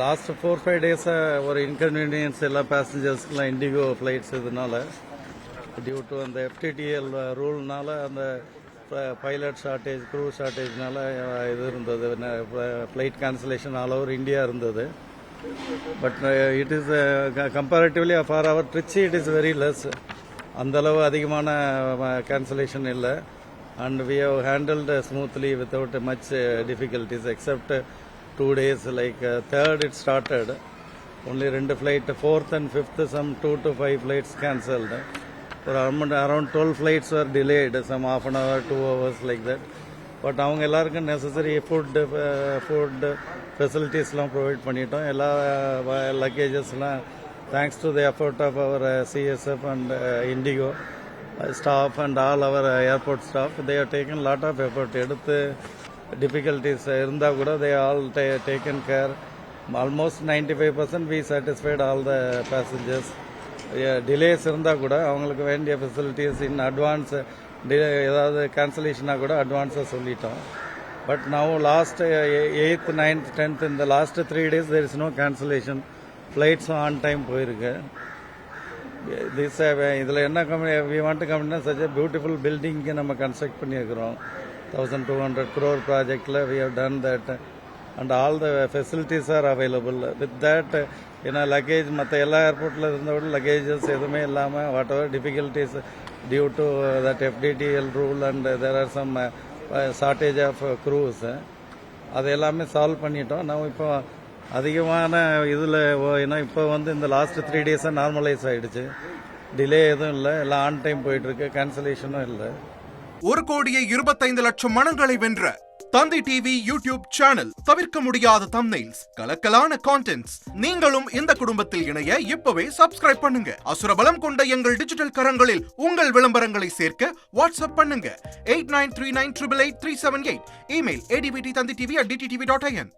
Last 4-5 டேஸாக ஒரு inconvenience எல்லா பேசஞ்சர்ஸ்க்குலாம் இண்டிகோ ஃப்ளைட்ஸ் இதனால டியூ டு அந்த எஃப்டிடிஎல் ரூல்னால அந்த பைலட் ஷார்ட்டேஜ் க்ரூ ஷார்ட்டேஜ்னால இது இருந்தது, flight cancellation all over India இருந்தது. But it is comparatively for our Trichy it is very less. அந்தளவு அதிகமான கேன்சலேஷன் இல்லை. And we have handled smoothly without much difficulties except 2 days, like 3rd it started. Only 2 flights, 4th and 5th some 2 to 5 flights cancelled. For around 12 flights were delayed, some half an hour, 2 hours like that. But அவங்க எல்லாருக்கும் necessary food facilities எல்லாம் provide பண்ணிட்டோம். எல்லா லக்கேஜஸ்லாம் thanks to the effort of our CSF and Indigo staff and all our airport staff, they have taken lot of effort. எடுத்து difficulties இருந்தா கூட they all taken care. Almost 95% we satisfied all the passengers. delays இருந்தா கூட அவங்களுக்கு வேண்டிய facilities in advance, ஏதாவது cancellation கூட advance சொல்லிட்டோம். But now last 8th, 9th, 10th in the last 3 days there is no cancellation. Flights on time போயிருக்கு. இதில் என்ன we want to come in such a beautiful building நம்ம construct பண்ணியிருக்கிறோம். 1200 crore ப்ராஜெக்டில் we have done that and all the facilities are available. With that, luggage மற்ற எல்லா ஏர்போர்ட்டில் இருந்தோட luggages எதுவுமே இல்லாமல் whatever difficulties due to that FDTL rule and there are some shortage of crews, அது எல்லாமே சால்வ் பண்ணிட்டோம். நம்ம இப்போ அதிகமான இதில் ஏன்னா இப்போ இந்த லாஸ்ட் 3 டேஸாக நார்மலைஸ் ஆகிடுச்சு. டிலே எதுவும் இல்லை, எல்லாம் ஆன் டைம் போயிட்டுருக்கு, கேன்சலேஷனும் இல்லை. 1,25,00,000 மனங்களை வென்ற தந்தி டிவி யூடியூப் சேனல். தவிர்க்க முடியாத தம்ப்நெயில்ஸ், கலக்கலான கான்டென்ட்ஸ். நீங்களும் இந்த குடும்பத்தில் இணைய இப்பவே சப்ஸ்கிரைப் பண்ணுங்க. அசுரபலம் கொண்ட எங்கள் டிஜிட்டல் கரங்களில் உங்கள் விளம்பரங்களை சேர்க்க வாட்ஸ்அப் பண்ணுங்க. 8939888378. Email advtthanditv@dttv.in.